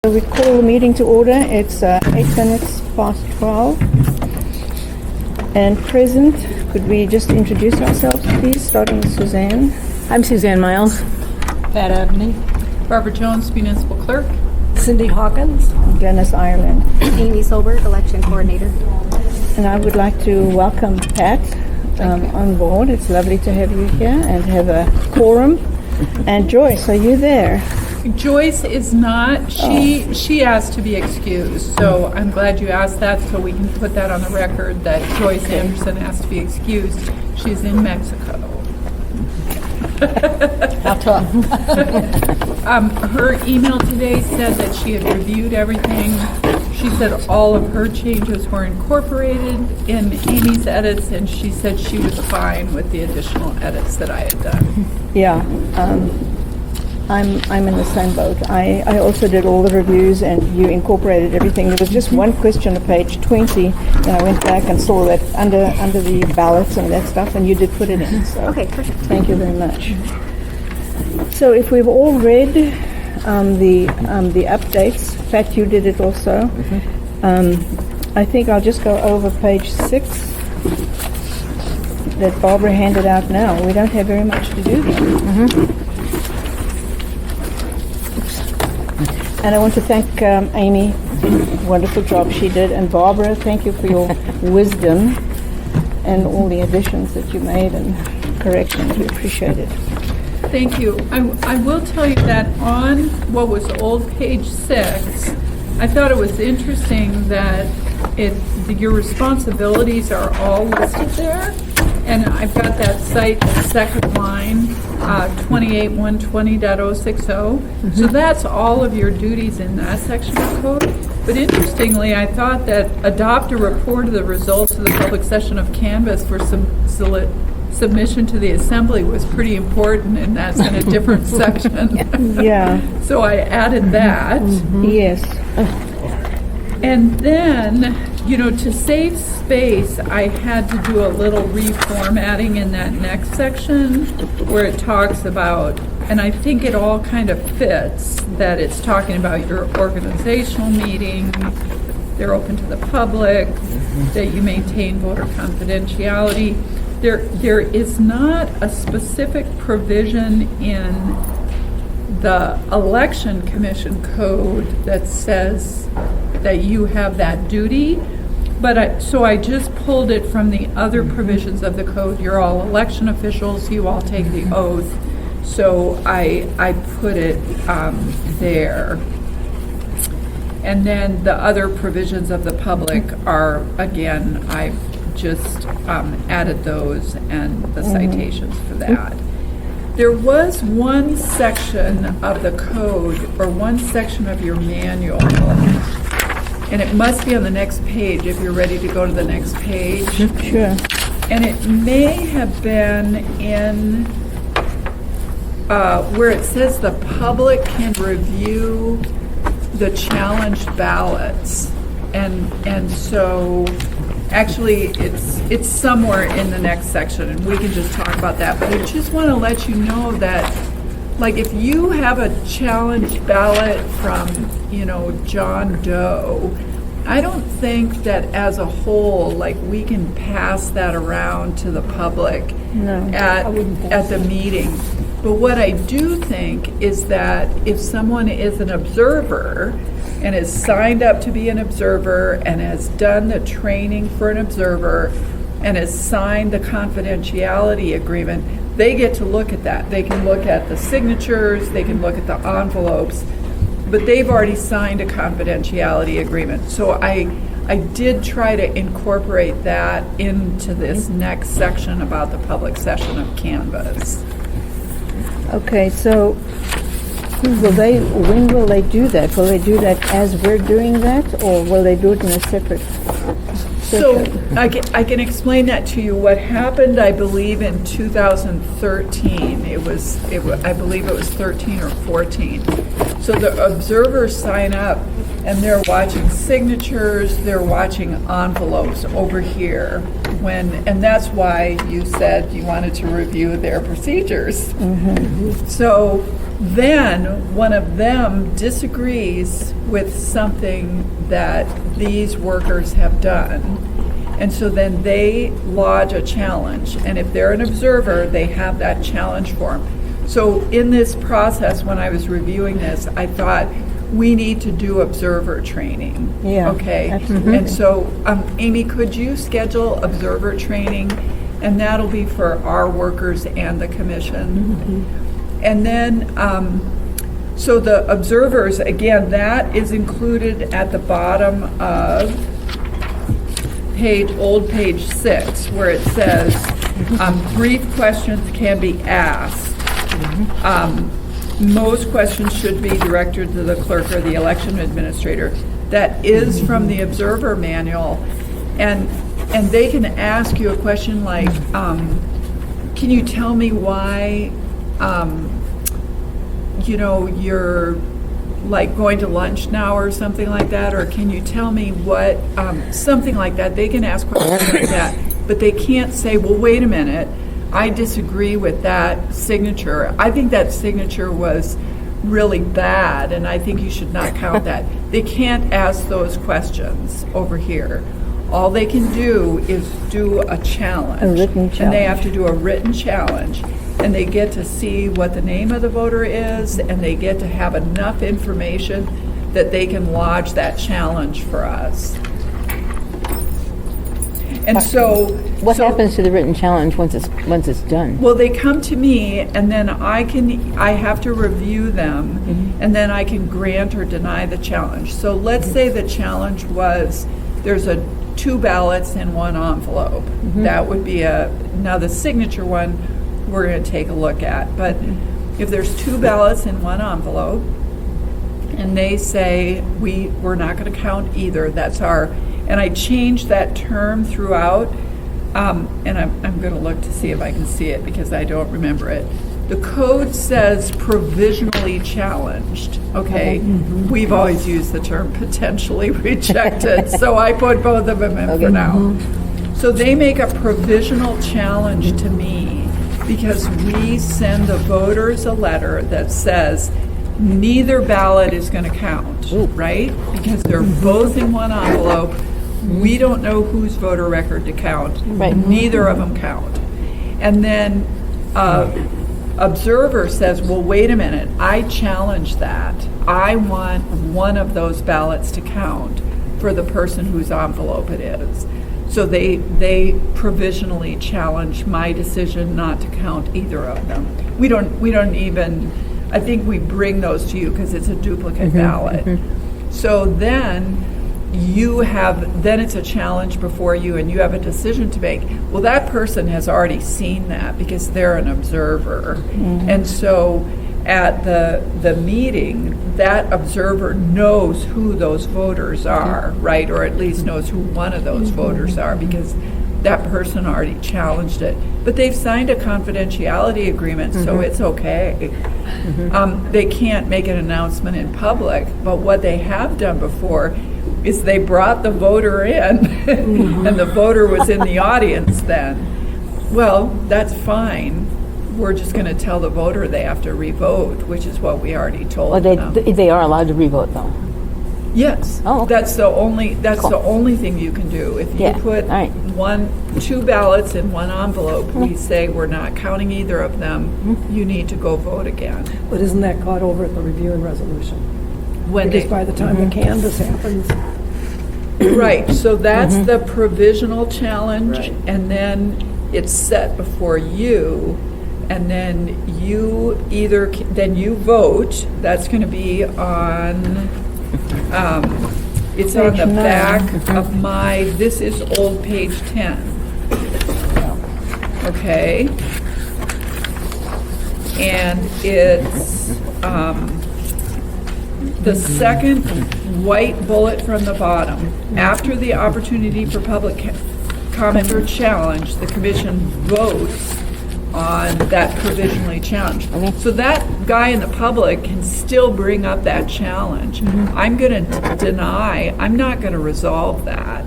So we call the meeting to order. It's 8 minutes past 12. And present, could we just introduce ourselves, please, starting with Suzanne? I'm Suzanne Miles. Pat Abney. Barbara Jones, Municipal Clerk. Cindy Hawkins. Glennis Ireland. Amy Solberg, Election Coordinator. And I would like to welcome Pat on board. It's lovely to have you here and have a quorum. And Joyce, are you there? Joyce is not. She asked to be excused, so I'm glad you asked that, so we can put that on the record that Joyce Anderson asked to be excused. She's in Mexico. How tough. Her email today said that she had reviewed everything. She said all of her changes were incorporated in Amy's edits, and she said she was fine with the additional edits that I had done. Yeah, I'm in the same boat. I also did all the reviews, and you incorporated everything. There was just one question on page 20, and I went back and saw that under the ballots and that stuff, and you did put it in. So Okay, perfect. thank you very much. So if we've all read the updates, Pat, you did it also. I think I'll just go over page 6 that Barbara handed out now. We don't have very much to do here. And I want to thank Amy, wonderful job she did, and Barbara, thank you for your wisdom and all the additions that you made and corrections. We appreciate it. Thank you. I will tell you that on what was old page 6, I thought it was interesting that your responsibilities are all listed there. And I've got that site, the second line, 28120.060. So that's all of your duties in that section of code. But interestingly, I thought that adopt a report of the results of the public session of Canvas for submission to the assembly was pretty important, and that's in a different section. Yeah. So I added that. Yes. And then, to save space, I had to do a little reformatting in that next section where it talks about, and I think it all kind of fits, that it's talking about your organizational meeting, they're open to the public, that you maintain voter confidentiality. There is not a specific provision in the Election Commission code that says that you have that duty, so I just pulled it from the other provisions of the code. You're all election officials, you all take the oath, so I put it there. And then the other provisions of the public are, again, I've just added those and the citations for that. There was one section of the code, or one section of your manual, and it must be on the next page if you're ready to go to the next page. Sure. And it may have been in where it says the public can review the challenged ballots. And so actually it's somewhere in the next section, and we can just talk about that. But I just want to let you know that, like, if you have a challenged ballot from, John Doe, I don't think that as a whole, like, we can pass that around to the public at the meeting. But what I do think is that if someone is an observer and is signed up to be an observer and has done the training for an observer and has signed the confidentiality agreement, they get to look at that. They can look at the signatures, they can look at the envelopes, but they've already signed a confidentiality agreement. So I did try to incorporate that into this next section about the public session of Canvas. Okay, so when will they do that? Will they do that as we're doing that, or will they do it in a separate? So I can explain that to you. What happened, I believe, in 2013, I believe it was 13 or 14. So the observers sign up, and they're watching signatures, they're watching envelopes over here. And that's why you said you wanted to review their procedures. So then one of them disagrees with something that these workers have done. And so then they lodge a challenge. And if they're an observer, they have that challenge form. So in this process, when I was reviewing this, I thought, we need to do observer training. Yeah, Okay. absolutely. And so, Amy, could you schedule observer training? And that'll be for our workers and the commission. And then, so the observers, again, that is included at the bottom of old page 6, where it says, brief questions can be asked. Most questions should be directed to the clerk or the election administrator. That is from the observer manual. And they can ask you a question like, can you tell me why, you're like going to lunch now or something like that? Or can you tell me what, something like that. They can ask questions like that. But they can't say, well, wait a minute, I disagree with that signature. I think that signature was really bad, and I think you should not count that. They can't ask those questions over here. All they can do is do a challenge. A written And they have challenge. to do a written challenge. And they get to see what the name of the voter is, and they get to have enough information that they can lodge that challenge for us. And so... What so- happens to the written challenge once it's done? Well, they come to me, and then I have to review them, and then I can grant or deny the challenge. So let's say the challenge was, there's 2 ballots in 1 envelope. That would be now the signature one we're going to take a look at. But if there's 2 ballots in 1 envelope, and they say, we're not going to count either, and I changed that term throughout, and I'm going to look to see if I can see it because I don't remember it. The code says provisionally challenged, okay? We've always used the term potentially rejected, so I put both of them in for now. So they make a provisional challenge to me because we send the voters a letter that says neither ballot is going to count, right? Because they're both in 1 envelope. We don't know whose voter record to count. Right. Neither of them count. And then observer says, well, wait a minute, I challenge that. I want one of those ballots to count for the person whose envelope it is. So they provisionally challenge my decision not to count either of them. We don't even, I think we bring those to you because it's a duplicate ballot. So then then it's a challenge before you and you have a decision to make. Well, that person has already seen that because they're an observer. And so at the meeting, that observer knows who those voters are, right? Or at least knows who one of those voters are because that person already challenged it. But they've signed a confidentiality agreement, so it's okay. They can't make an announcement in public, but what they have done before is they brought the voter in, and the voter was in the audience then. Well, that's fine. We're just going to tell the voter they have to re-vote, which is what we already told Well, them. they are allowed to revote though. Yes. Oh, okay. That's the only Cool. the only thing you can do. If you Yeah, put all right. 2 ballots in 1 envelope, we say we're not counting either of them. You need to go vote again. But isn't that caught over at the review and resolution? When Because by the time the canvass happens, right, so that's the provisional challenge, Right. and then it's set before you, and then you then you vote. That's going to be on. It's on Page the 9. back of this is old page 10. Okay. And it's the second white bullet from the bottom. After the opportunity for public comment or challenge, the commission votes on that provisionally challenged. Okay. So that guy in the public can still bring up that challenge. I'm going to deny, I'm not going to resolve that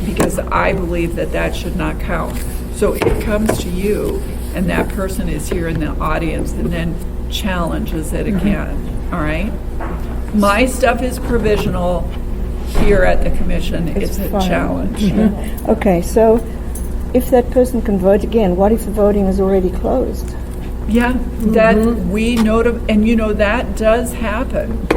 because I believe that should not count. So it comes to you, and that person is here in the audience, and then challenge as it can, all right? My stuff is provisional. Here at the commission, it's a final. challenge. Okay, so if that person can vote again, what if the voting is already closed? Yeah, that we and you know, that does happen.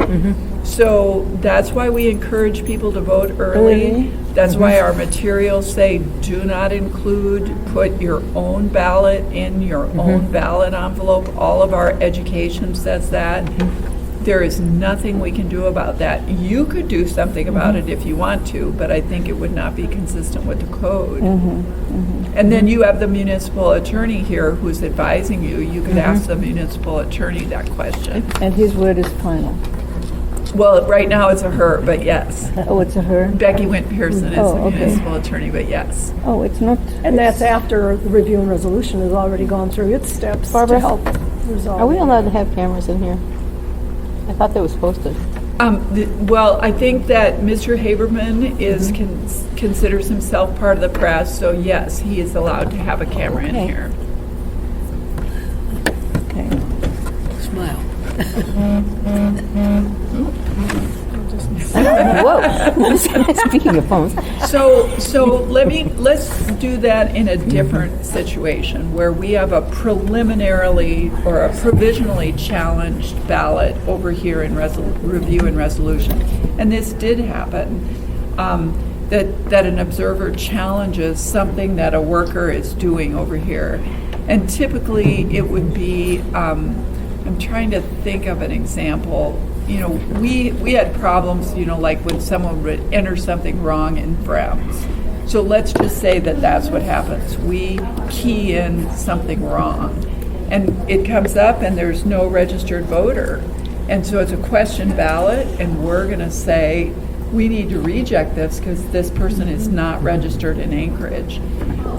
So that's why we encourage people to vote early. That's why our materials say do not include, put your own ballot in your own ballot envelope. All of our education says that. There is nothing we can do about that. You could do something about it if you want to, but I think it would not be consistent with the code. And then you have the municipal attorney here who's advising you. You could ask the municipal attorney that question. And his word is final. Well, right now it's a her, but yes. Oh, it's a her? Becky Wint Pearson is Oh, the okay. municipal attorney, but yes. Oh, it's not. And that's after the review and resolution has already gone through its steps Barbara? to help resolve. Are we it. allowed to have cameras in here? I thought they were supposed to. Well, I think that Mr. Haberman is considers himself part of the press, so yes, he is allowed to have a camera in Okay. here. Okay. Whoa. Speaking of phones. So let's do that in a different situation where we have a preliminarily or a provisionally challenged ballot over here in review and resolution. And this did happen, that an observer challenges something that a worker is doing over here. And typically it would be, I'm trying to think of an example. You know, we had problems, you know, like when someone would enter something wrong in Brems. So let's just say that that's what happens. We key in something wrong, and it comes up and there's no registered voter. And so it's a question ballot, and we're going to say, we need to reject this because this person is not registered in Anchorage.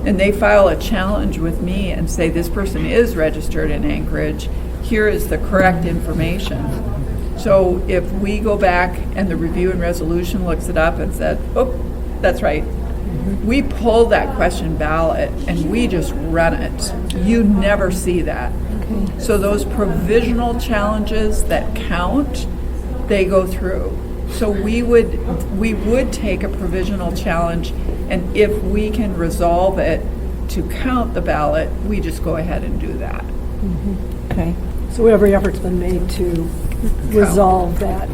And they file a challenge with me and say, this person is registered in Anchorage. Here is the correct information. So if we go back and the review and resolution looks it up and said, oh, that's right, we pull that question ballot and we just run it. You never see that. So those provisional challenges that count, they go through. So we would take a provisional challenge, and if we can resolve it to count the ballot, we just go ahead and do that. Okay. So every effort's been made to resolve that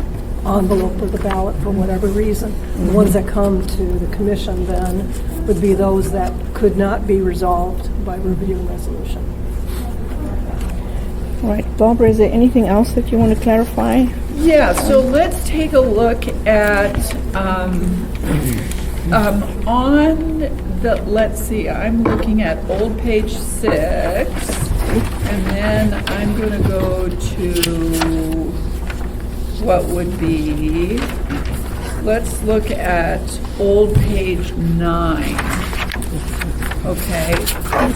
envelope of the ballot for whatever reason. The ones that come to the commission then would be those that could not be resolved by review and resolution. All right, Barbara, is there anything else that you want to clarify? Yeah, so let's take a look at, on the, let's see, I'm looking at old page 6, and then I'm going to go to what would be, let's look at old page 9. Okay,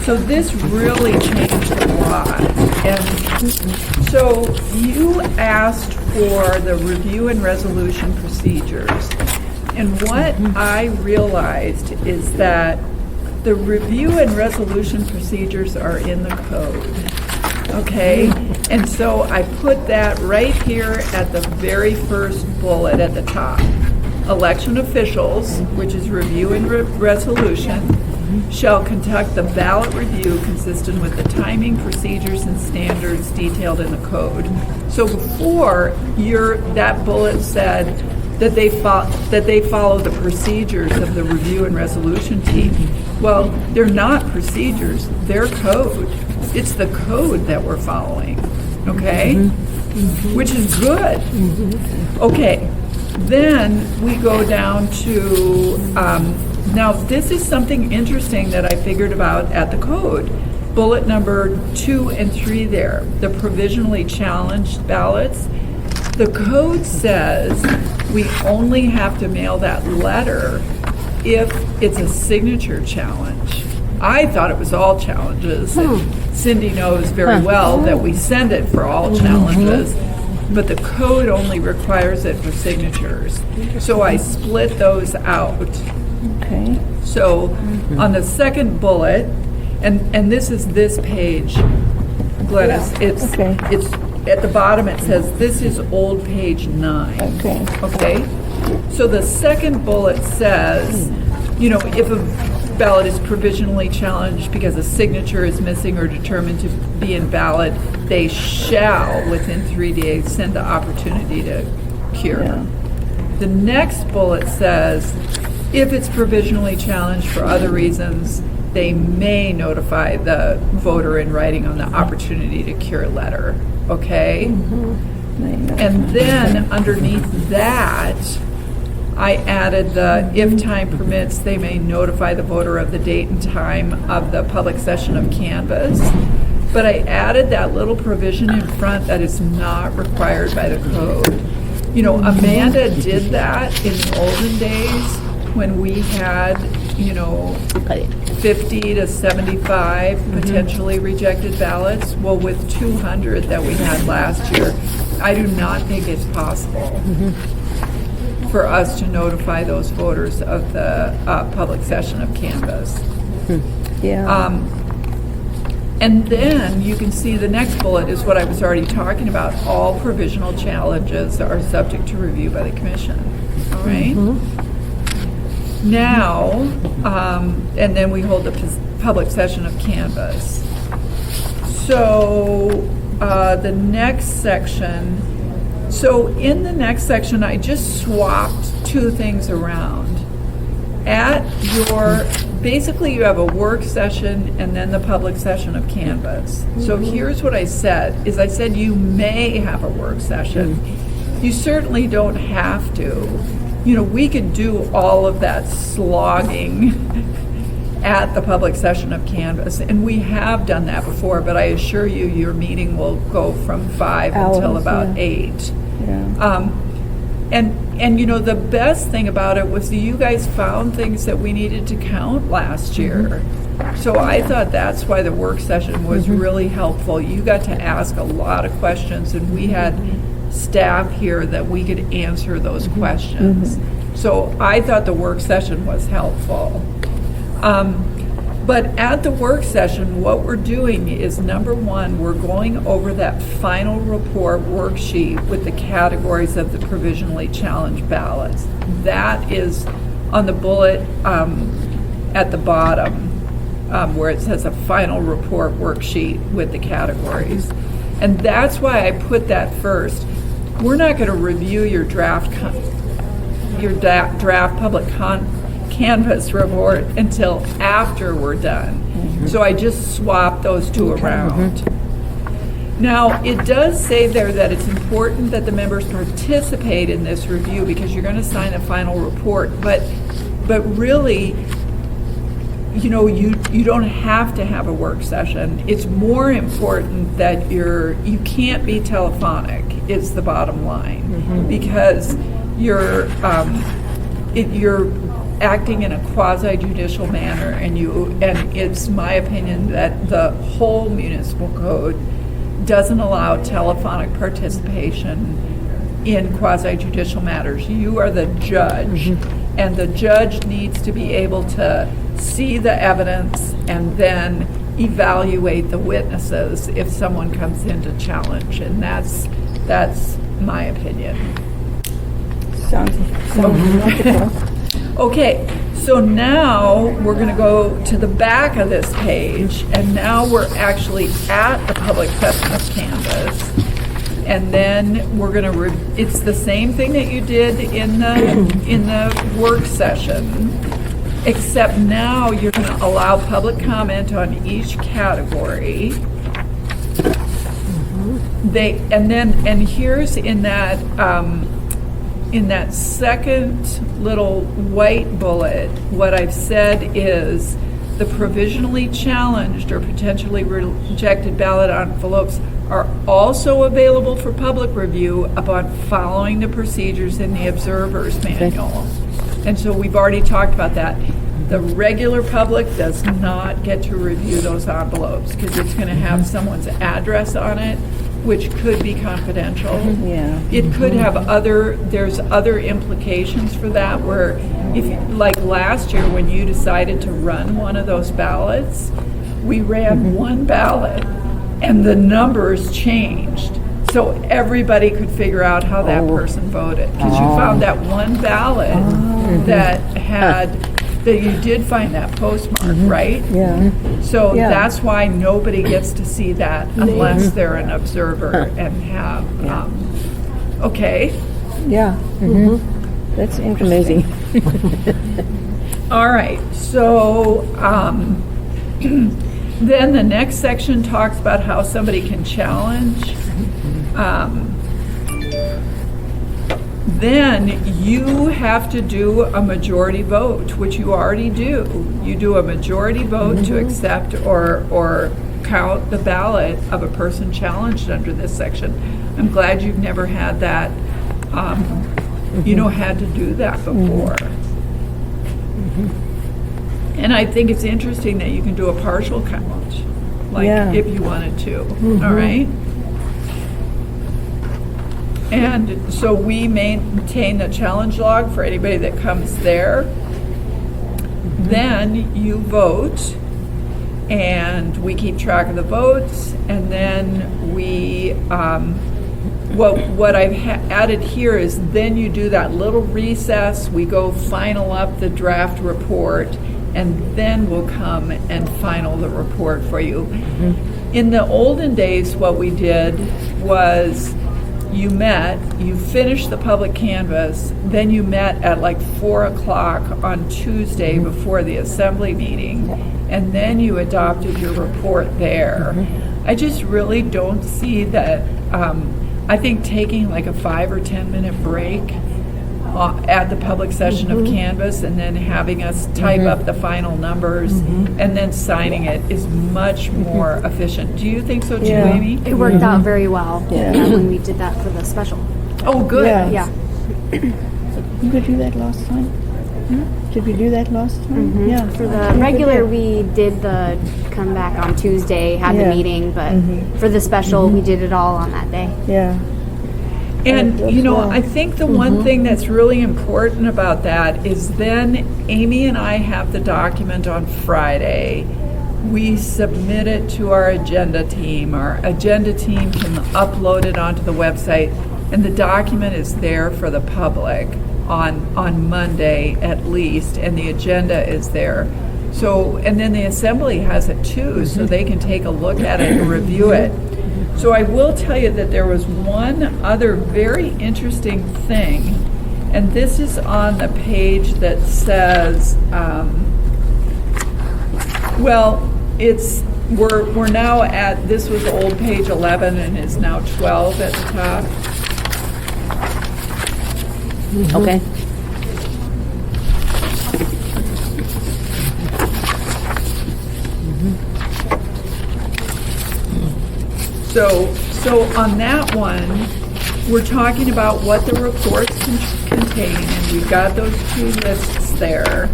so this really changed a lot. And so you asked for the review and resolution procedures. And what I realized is that the review and resolution procedures are in the code. Okay, and so I put that right here at the very first bullet at the top. Election officials, which is review and resolution, shall conduct the ballot review consistent with the timing, procedures, and standards detailed in the code. So before, that bullet said that they follow the procedures of the review and resolution team. Well, they're not procedures, they're code. It's the code that we're following, okay? Which is good. Okay, then we go down to, now this is something interesting that I figured about at the code. Bullet number 2 and 3 there, the provisionally challenged ballots. The code says we only have to mail that letter if it's a signature challenge. I thought it was all challenges. And Cindy knows very well that we send it for all challenges, but the code only requires it for signatures. So I split those out. Okay. So on the second bullet, and this is this page, Glennis, it's at the bottom it says, this is old page 9. Okay. Okay? So the second bullet says, if a ballot is provisionally challenged because a signature is missing or determined to be invalid, they shall, within 3 days, send the opportunity to cure. Yeah. The next bullet says, if it's provisionally challenged for other reasons, they may notify the voter in writing on the opportunity to cure letter, okay? And then underneath that, I added the, if time permits, they may notify the voter of the date and time of the public session of canvass. But I added that little provision in front that is not required by the code. Amanda did that in the olden days when we had, 50 to 75 potentially rejected ballots. Well, with 200 that we had last year, I do not think it's possible for us to notify those voters of the public session of canvass. Yeah. And then you can see the next bullet is what I was already talking about. All provisional challenges are subject to review by the commission. All right? Now, and then we hold the public session of canvass. So the next section, in the next section, I just swapped two things around. Basically you have a work session and then the public session of canvass. So here's what I said, I said you may have a work session. You certainly don't have to. We could do all of that slogging at the public session of canvass, and we have done that before, but I assure you your meeting will go from 5 until about 8. Yeah. And the best thing about it was that you guys found things that we needed to count last year. So I thought that's why the work session was really helpful. You got to ask a lot of questions, and we had staff here that we could answer those questions. So I thought the work session was helpful. But at the work session, what we're doing is, number one, we're going over that final report worksheet with the categories of the provisionally challenged ballots. That is on the bullet at the bottom where it says a final report worksheet with the categories. And that's why I put that first. We're not going to review your draft public canvas report until after we're done. So I just swapped those two around. Now, it does say there that it's important that the members participate in this review because you're going to sign a final report, but really, you don't have to have a work session. It's more important that you can't be telephonic is the bottom line, because you're acting in a quasi-judicial manner, and it's my opinion that the whole municipal code doesn't allow telephonic participation in quasi-judicial matters. You are the judge, and the judge needs to be able to see the evidence and then evaluate the witnesses if someone comes in to challenge, and that's my opinion. Sounds wonderful. Okay, so now we're going to go to the back of this page, and now we're actually at the public session of canvass. And then we're going to, it's the same thing that you did in the work session, except now you're going to allow public comment on each category. And here's in that second little white bullet, what I've said is the provisionally challenged or potentially rejected ballot envelopes are also available for public review upon following the procedures in the observer's manual. And so we've already talked about that. The regular public does not get to review those envelopes because it's going to have someone's address on it, which could be confidential. Yeah. It could have there's other implications for that, where like last year when you decided to run one of those ballots, we ran one ballot and the numbers changed. So everybody could figure out how that person voted. Because you found that one ballot that you did find that postmark, right? Yeah. So Yeah. that's why nobody gets to see that unless they're an observer and have, okay. Yeah. That's interesting. All right, so then the next section talks about how somebody can challenge. Then you have to do a majority vote, which you already do. You do a majority vote to accept or count the ballot of a person challenged under this section. I'm glad you've never had that, had to do that before. And I think it's interesting that you can do a partial count, if you wanted to, all right? And so we maintain the challenge log for anybody that comes there. Then you vote, and we keep track of the votes, and then we, what I've added here is then you do that little recess, we go final up the draft report, and then we'll come and final the report for you. In the olden days, what we did was you finished the public canvass, then you met at like 4 o'clock on Tuesday before the assembly meeting, and then you adopted your report there. I just really don't see that. I think taking like a 5 or 10 minute break at the public session of Canvas and then having us type up the final numbers and then signing it is much more efficient. Do you think so too, Amy? It worked out very well when we did that for the special. Oh, good. Yeah. You could do that last time? Did we do that last time? Yeah. For the regular, we did the come back on Tuesday, had the meeting, but for the special, we did it all on that day. Yeah. And, I think the one thing that's really important about that is then Amy and I have the document on Friday. We submit it to our agenda team. Our agenda team can upload it onto the website, and the document is there for the public on Monday at least, and the agenda is there. So, and then the assembly has it too, so they can take a look at it and review it. So I will tell you that there was one other very interesting thing, and this is on the page that says, we're now at, this was old page 11 and is now 12 at the top. Okay. So on that one, we're talking about what the reports contain, and we've got those two lists there.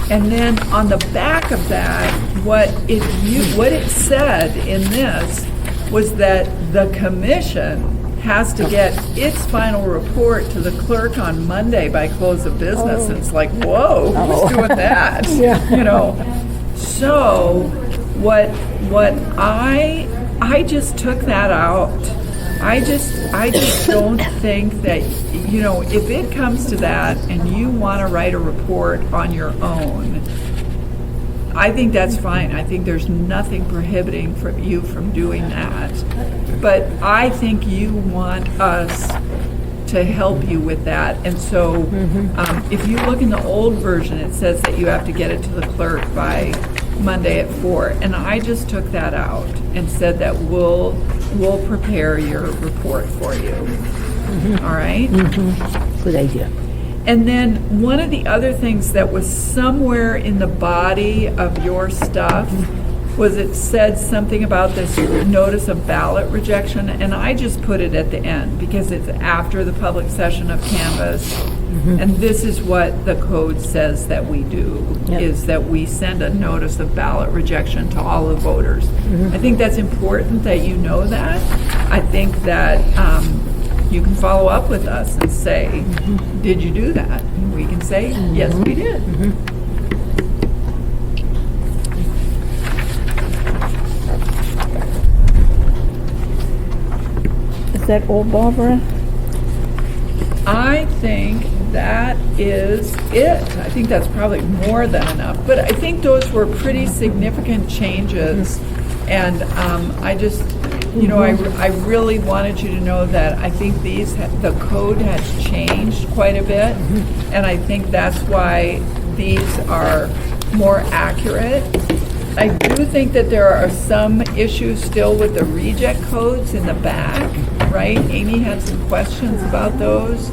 And then on the back of that, what it said in this was that the commission has to get its final report to the clerk on Monday by close of business. And it's like, whoa, who's doing that? So what I just took that out. I just don't think that, if it comes to that and you want to write a report on your own, I think that's fine. I think there's nothing prohibiting you from doing that. But I think you want us to help you with that. And so if you look in the old version, it says that you have to get it to the clerk by Monday at 4. And I just took that out and said that we'll prepare your report for you. All right? Good idea. And then one of the other things that was somewhere in the body of your stuff was it said something about this notice of ballot rejection, and I just put it at the end because it's after the public session of Canvas. And this is what the code says that we do, is that we send a notice of ballot rejection to all the voters. I think that's important that you know that. I think that you can follow up with us and say, did you do that? And we can say, yes, we did. Is that all, Barbara? I think that is it. I think that's probably more than enough. But I think those were pretty significant changes. And I just, you know, I really wanted you to know that I think the code has changed quite a bit. And I think that's why these are more accurate. I do think that there are some issues still with the reject codes in the back, right? Amy had some questions about those.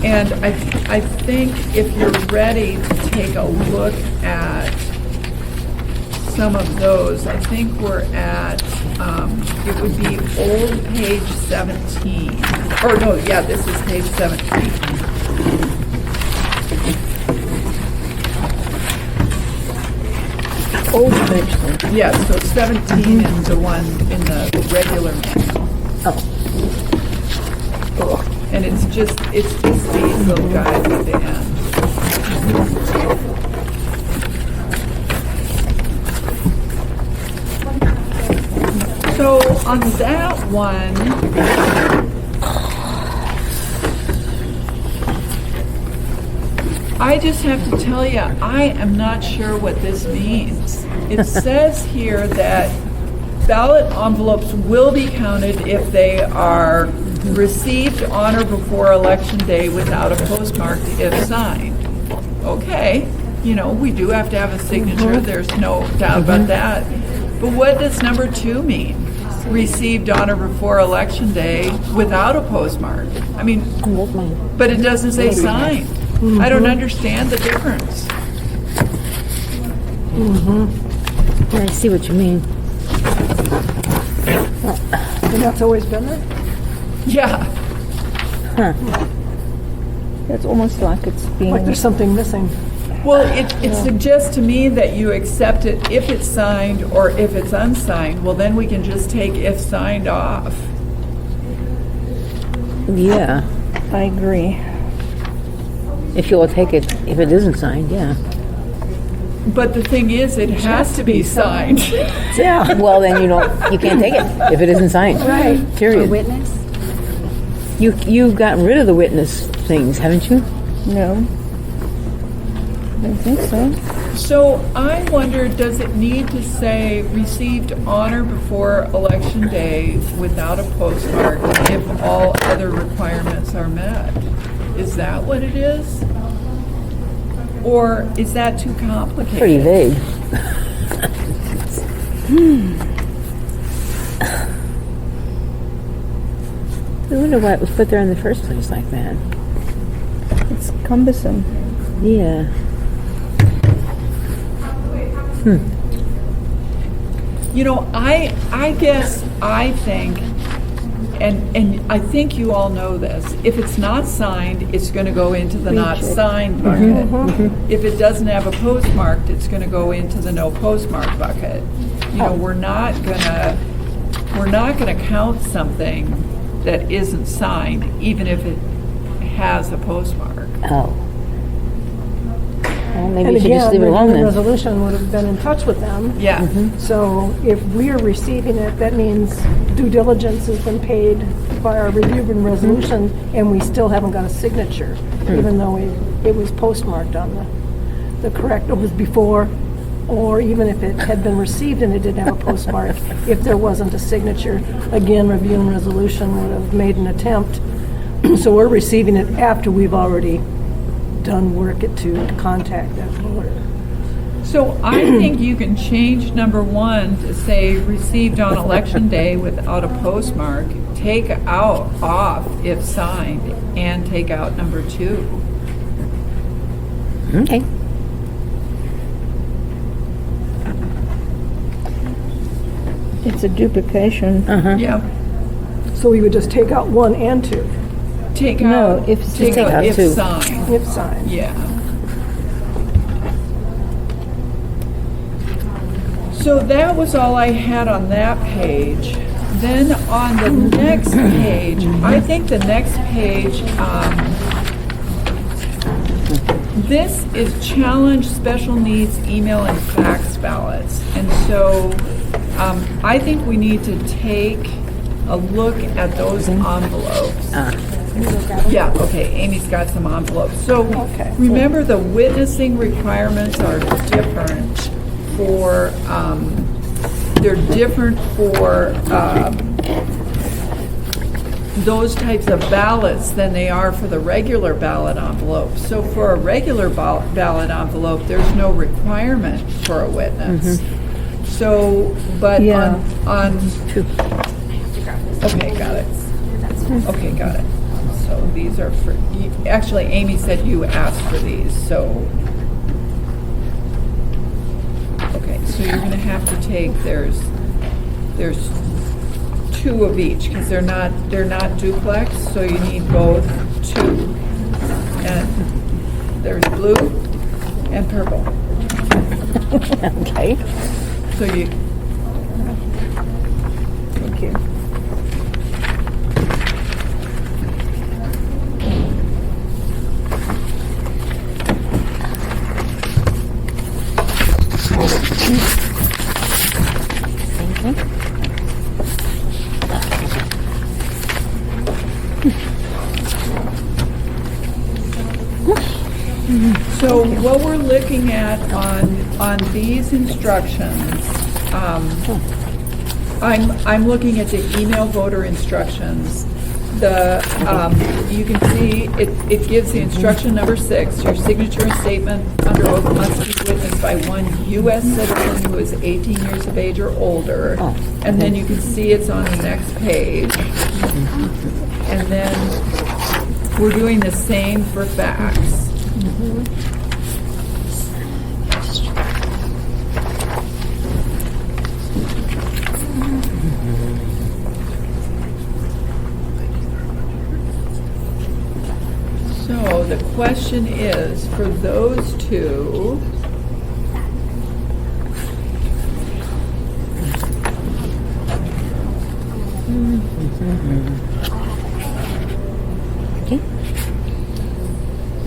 And I think if you're ready to take a look at some of those, I think we're at, it would be old page 17. Or no, yeah, this is page 17. Old page. Yeah, so 17 is the one in the regular manual. Oh. And it's just these little guys at the end. So on that one, I just have to tell you, I am not sure what this means. It says here that ballot envelopes will be counted if they are received on or before Election Day without a postmark if signed. Okay, you know, we do have to have a signature, there's no doubt about that. But what does number 2 mean? Received on or before Election Day without a postmark. I mean, but it doesn't say signed. I don't understand the difference. I see what you mean. And that's always been there? Yeah. It's almost like it's being. Like there's something missing. Well, it suggests to me that you accept it if it's signed or if it's unsigned. Well, then we can just take if signed off. Yeah, I agree. if you'll take it, if it isn't signed, yeah. But the thing is, it has to be signed. Yeah. Well, then you can't take it if it isn't signed. Right. A Period. witness? You've gotten rid of the witness things, haven't you? No. I don't think so. So I wonder, does it need to say received on or before Election Day without a postmark if all other requirements are met? Is that what it is? Or is that too complicated? Pretty vague. I wonder why it was put there in the first place like that. It's cumbersome. Yeah. You know, I guess I think, and I think you all know this, if it's not signed, it's going to go into the not signed bucket. If it doesn't have a postmark, it's going to go into the no postmark bucket. You know, we're not going to count something that isn't signed, even if it has a postmark. Oh. Well, maybe And you should just again, leave it alone the then. resolution would have been in touch with them. Yeah. So if we're receiving it, that means due diligence has been paid by our review and resolution, and we still haven't got a signature, even though it was postmarked on the correct, it was before, or even if it had been received and it didn't have a postmark, if there wasn't a signature, again, review and resolution would have made an attempt. So we're receiving it after we've already done work to contact that voter. So I think you can change number 1 to say received on Election Day without a postmark, take out off if signed, and take out number 2. Okay. It's a duplication. Yeah. So we would just take out 1 and 2, Take No, out, if- take take out out if 2. signed. if signed. Yeah. So that was all I had on that page. Then on the next page, I think the next page, this is challenge special needs email and fax ballots. And so I think we need to take a look at those envelopes. Yeah, okay, Amy's got some envelopes. So remember, the witnessing requirements are different for, they're different for those types of ballots than they are for the regular ballot envelope. So for a regular ballot envelope, there's no requirement for a witness. So, but Yeah. on, okay, got it. Okay, got it. So these are for, actually, Amy said you asked for these, so. Okay, so you're gonna have to take, there's 2 of each, because they're not duplex, so you need both 2. And there's blue and purple. Okay. So you, Thank you. so what we're looking at on these instructions, I'm looking at the email voter instructions. You can see it gives the instruction number 6. Your signature and statement under oath must be witnessed by one U.S. citizen who is 18 years of age or older. And then you can see it's on the next page. And then we're doing the same for fax. So the question is, for those 2,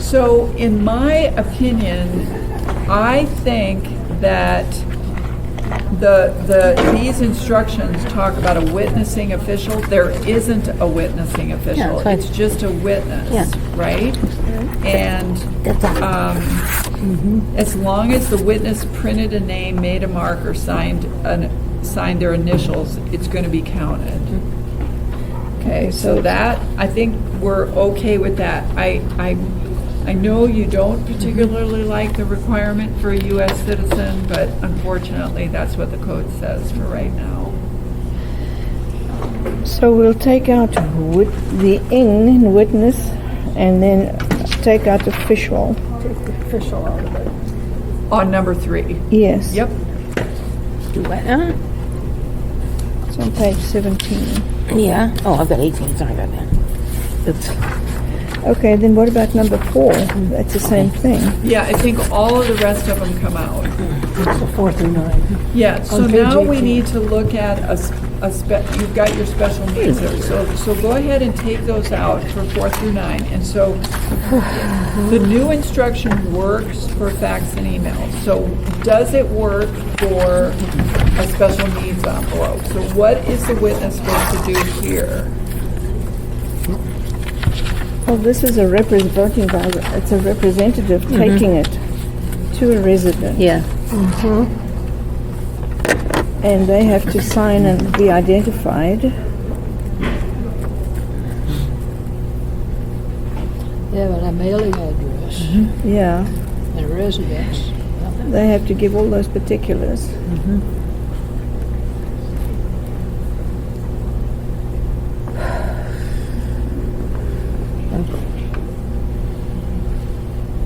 so in my opinion, I think that these instructions talk about a witnessing official. There isn't a witnessing official. Yeah, it's just a witness, Yeah. right? And as long as the witness printed a name, made a mark, or signed their initials, it's going to be counted. Okay, so that, I think we're okay with that. I know you don't particularly like the requirement for a U.S. citizen, but unfortunately, that's what the code says for right now. So we'll take out the in witness and then take out official. Take the official out of it. On number 3. Yes. Yep. Do what? It's on page 17. Yeah. Oh, I've got 18. Sorry about that. Oops. Okay, then what about number 4? That's the same thing. Yeah, I think all of the rest of them come out. So 4 through 9. Yeah, so On page now we 18. need to look at you've got your special needs there. So go ahead and take those out for 4 through 9. And so the new instruction works for fax and email. So does it work for a special needs envelope? So what is the witness supposed to do here? Well, this is a representative. It's a representative taking it to a resident. Yeah. And they have to sign and be identified. Yeah, but a mailing address Yeah. and a residence. They have to give all those particulars.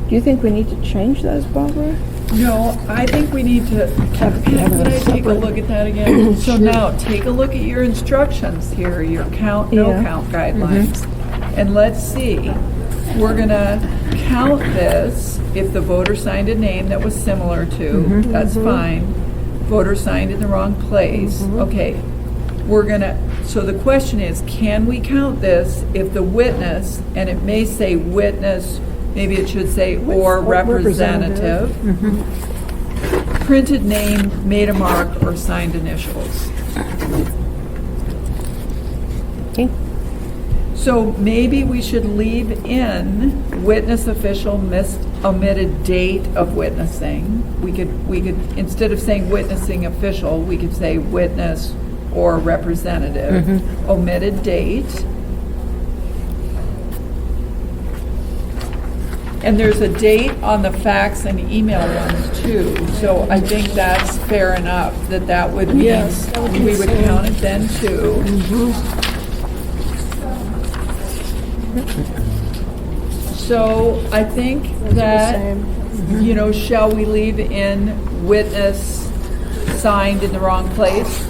Do you think we need to change those, Barbara? No, I think we need to, could I take a look at that again? So now, take a look at your instructions here, your count, no Yeah. count guidelines. And let's see, we're gonna count this if the voter signed a name that was similar to, that's fine. Voter signed in the wrong place, okay. So the question is, can we count this if the witness, and it may say witness, maybe it should say or representative, printed name, made a mark, or signed initials. Okay. So maybe we should leave in witness official omitted date of witnessing. We could, instead of saying witnessing official, we could say witness or representative, omitted date. And there's a date on the fax and email ones too, so I think that's fair enough, that would mean Yes, that would be we would the same. count it then too. So I think that, you know, shall we leave in witness signed in the wrong place?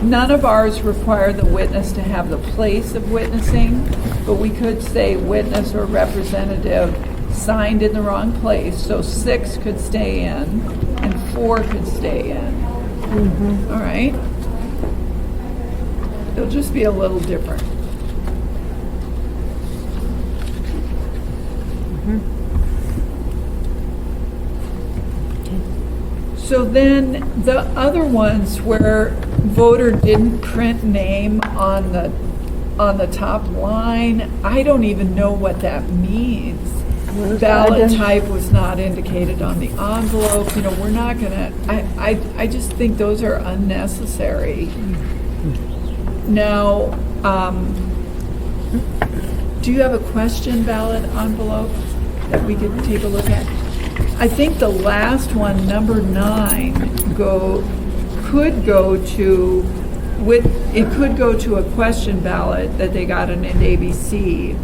None of ours require the witness to have the place of witnessing, but we could say witness or representative signed in the wrong place, so 6 could stay in and 4 could stay in. All right? It'll just be a little different. So then the other ones where voter didn't print name on the top line, I don't even know what that means. Ballot type was not indicated on the envelope. You know, we're not gonna, I just think those are unnecessary. Now, do you have a question ballot envelope that we could take a look at? I think the last one, number 9, could go to a question ballot that they got in an ABC,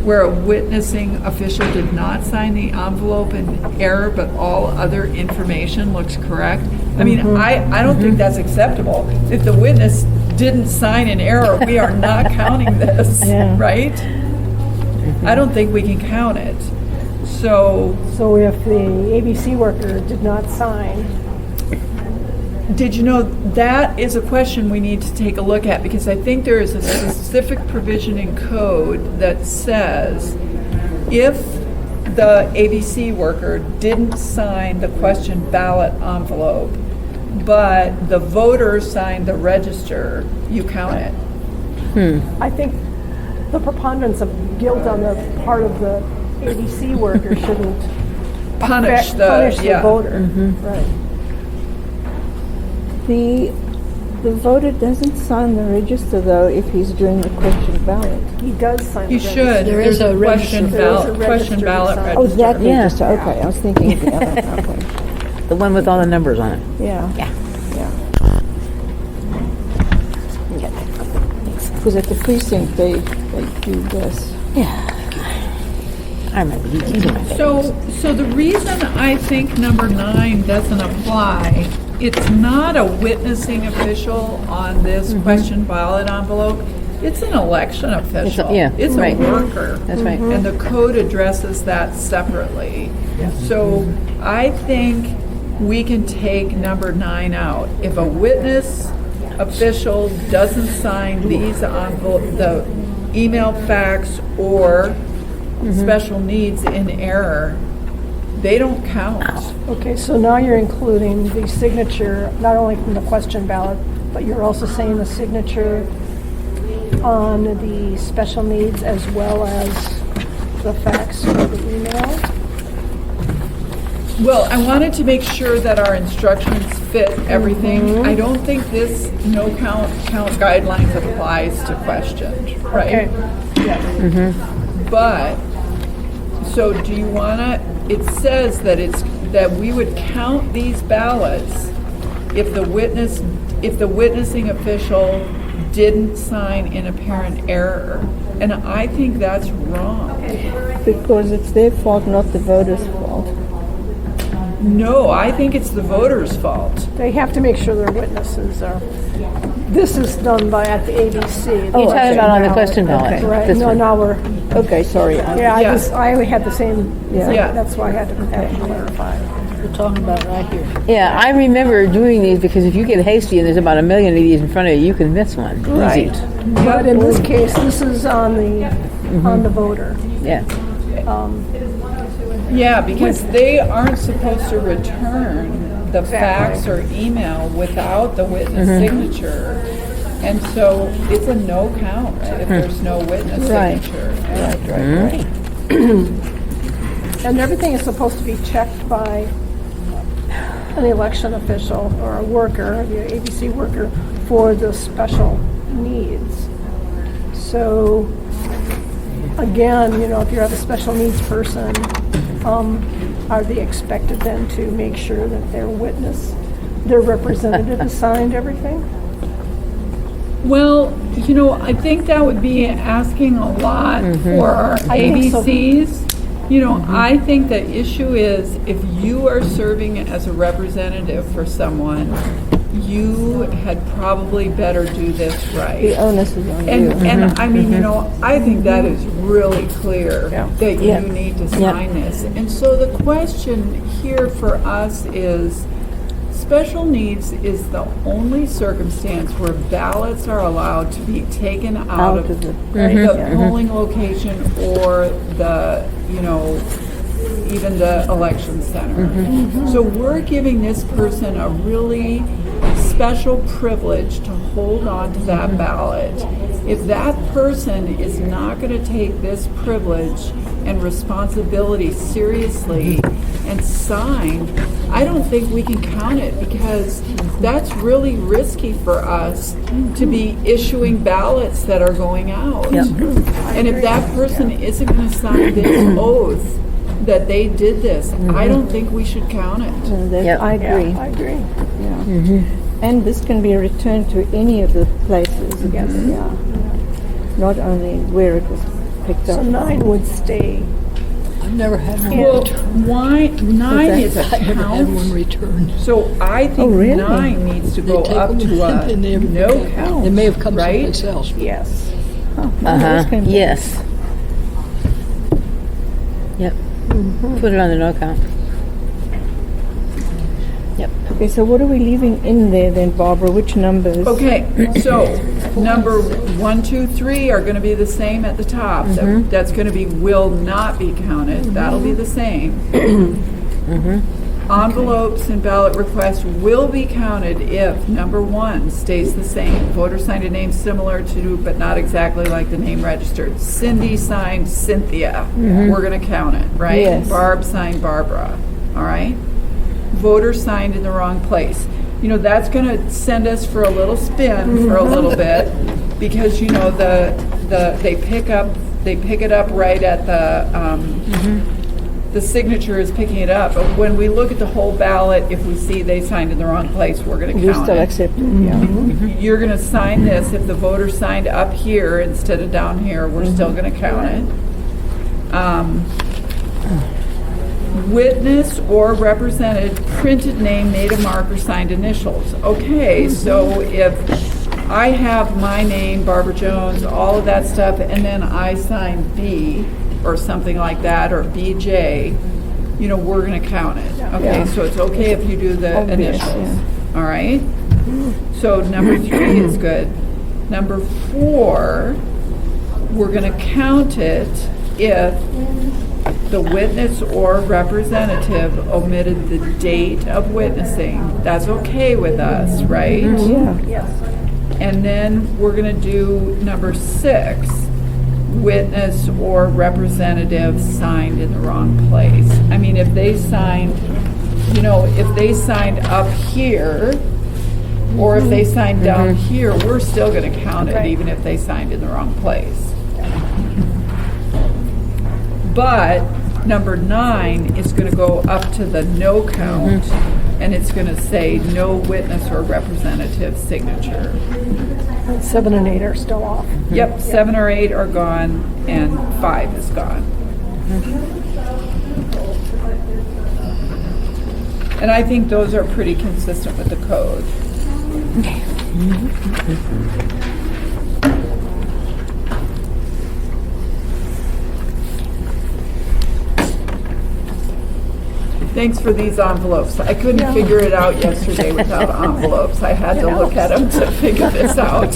where a witnessing official did not sign the envelope in error, but all other information looks correct. I mean, I don't think that's acceptable. If the witness didn't sign in error, we are not counting this, right? I don't think we can count it. So if the ABC worker did not sign, did you know that is a question we need to take a look at, because I think there is a specific provision in code that says if the ABC worker didn't sign the question ballot envelope, but the voter signed the register, you count it. I think the preponderance of guilt on the part of the ABC worker shouldn't Punish the voter. Right. The voter doesn't sign the register though if he's doing the question ballot. He does sign You the should. register. There is There's a question register. There is a ballot, question register ballot beside. Oh, register. that Yeah. register, okay, I was thinking of the other, okay. The one with all the numbers on it. Yeah. Yeah. Because at the precinct, they do this. I remember these are my favorites. So the reason I think number 9 doesn't apply, it's not a witnessing official on this question ballot envelope. It's an election official. It's a right. worker. That's right. And the code addresses that separately. So I think we can take number 9 out. If a witness official doesn't sign these envelope, the email, fax, or special needs in error, they don't count. Okay, so now you're including the signature, not only from the question ballot, but you're also saying the signature on the special needs as well as the fax or the email? Well, I wanted to make sure that our instructions fit everything. I don't think this no count guidelines applies to questions, right? Okay, yeah. But, so do you wanna, it says that we would count these ballots if the witnessing official didn't sign in apparent error. And I think that's wrong. Because it's their fault, not the voter's fault. No, I think it's the voter's fault. They have to make sure their witnesses are, this is done at the ABC. You're talking about on the question ballot. Okay. Right, This no, one. now we're, Okay, sorry. yeah, I had the same, Yeah. that's why I had to clarify. We're talking about right here. Yeah, I remember doing these because if you get hasty and there's about a million of these in front of you, you can miss one. Right. Easy. But in this case, this is on the voter. Yeah. Yeah, because they aren't supposed to return the fax or email without the witness signature. And so it's a no count if there's no witness Right. signature. Right. And everything is supposed to be checked by an election official or a worker, the ABC worker, for the special needs. So, again, if you have a special needs person, are they expected then to make sure that their representative has signed everything? Well, I think that would be asking a lot for our I think so. ABCs. I think the issue is if you are serving as a representative for someone, you had probably better do this right. The onus is on you. And I mean, I think that is really clear that you need to sign this. And so the question here for us is, special needs is the only circumstance where ballots are allowed to be taken out of the polling location or the, even the election center. So we're giving this person a really special privilege to hold on to that ballot. If that person is not going to take this privilege and responsibility seriously and sign, I don't think we can count it, because that's really risky for us to be issuing ballots that are going out. And if that person isn't going to sign this oath that they did this, I don't think we should count it. I agree. I agree. And this can be returned to any of the places. Yes. Yeah. Not only where it was picked So up. 9 would stay. I've never had one Well, returned. 9 is a I've never had one count. returned. So I think really? 9 needs to They go take up them to and they a never no pick up. count. They may have come right? someplace else. Yes. Yes. Yep. Put it on the no count. Yep. Okay, so what are we leaving in there then, Barbara? Which numbers? Okay, so number 1, 2, 3 are going to be the same at the top. That's going to be will not be counted. That'll be the same. Envelopes and ballot requests will be counted if number 1 stays the same. Voter signed a name similar to, but not exactly like the name registered. Cindy signed Cynthia. We're going to count it, right? Yes. Barb signed Barbara. All right? Voter signed in the wrong place. That's going to send us for a little spin for a little bit, because they pick it up right at the signature is picking it up. But when we look at the whole ballot, if we see they signed in the wrong place, we're going to We count still it. accept it. Yeah. You're going to sign this if the voter signed up here instead of down here. We're still going to count it. Witness or represented printed name, made a mark, or signed initials. Okay, so if I have my name, Barbara Jones, all of that stuff, and then I sign B or something like that, or BJ, we're going to count it. Okay, so it's okay if you do the Obvious, initials. All right? So number 3 is good. Number 4, we're going to count it if the witness or representative omitted the date of witnessing. That's okay with us, right? Yeah. Yes. And then we're going to do number 6, witness or representative signed in the wrong place. I mean, if they signed, if they signed up here, or if they signed down here, we're still going to count it, even if they signed in the wrong place. But number 9 is going to go up to the no count, and it's going to say no witness or representative signature. 7 and 8 are still off. Yep, 7 or 8 are gone, and 5 is gone. And I think those are pretty consistent with the code. Thanks for these envelopes. I couldn't figure it out yesterday without envelopes. I had to look at them to figure this out.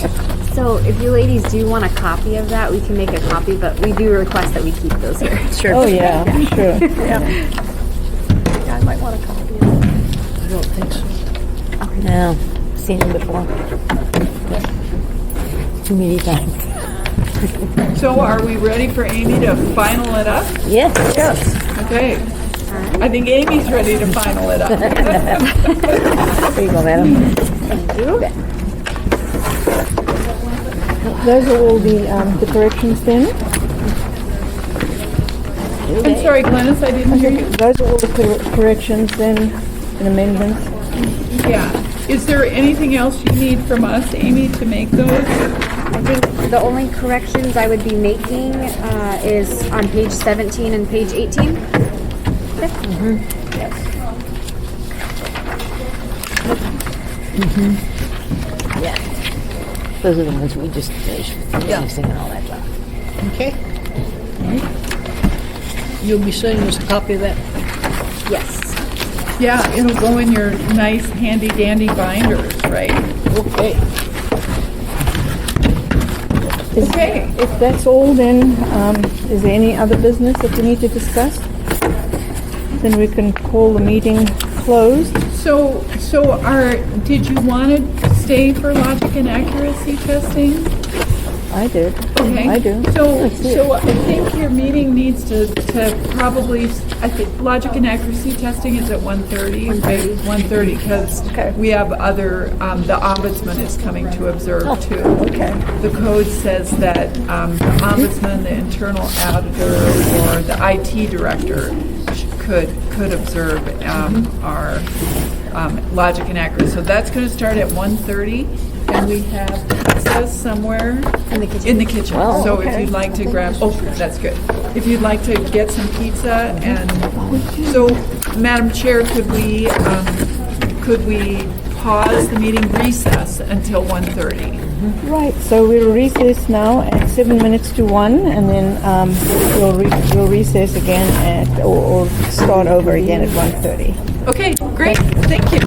So if you ladies do want a copy of that, we can make a copy, but we do request that we keep those here. Sure. Oh, yeah, sure. Yeah, I might want a copy of it. don't think so. No, seen him before. Too many times. So are we ready for Amy to final it up? Yes. Okay. I think Amy's ready to final it up. There you go, madam. Those are all the corrections then. I'm sorry, Glennis, I didn't hear you. Those are all the corrections then and amendments. Yeah. Is there anything else you need from us, Amy, to make those? I think the only corrections I would be making is on page 17 and page 18. Yeah. Those are the ones we just finished. Yeah. And all that stuff. Okay. You'll be sending us a copy of that? Yes. Yeah, it'll go in your nice handy dandy binders, right? Okay. Okay. If that's all, then is there any other business that we need to discuss? Then we can call the meeting closed. So did you want to stay for logic and accuracy testing? I did. Okay. I do. So I think your meeting needs to probably, I think logic and accuracy testing is at 1:30. 1:30, because Okay. we have other, the ombudsman is coming to observe too. Okay. The code says that the ombudsman, the internal auditor, or the IT director could observe our logic and accuracy. So that's going to start at 1:30, and we have pizzas somewhere in the kitchen. Wow, So if okay. you'd like to grab, that's good. If you'd like to get some pizza, and so, Madam Chair, could we pause the meeting, recess until 1:30? Right, so we'll recess now at 7 minutes to 1, and then we'll recess again or start over again at 1:30. Okay, great. Thank you.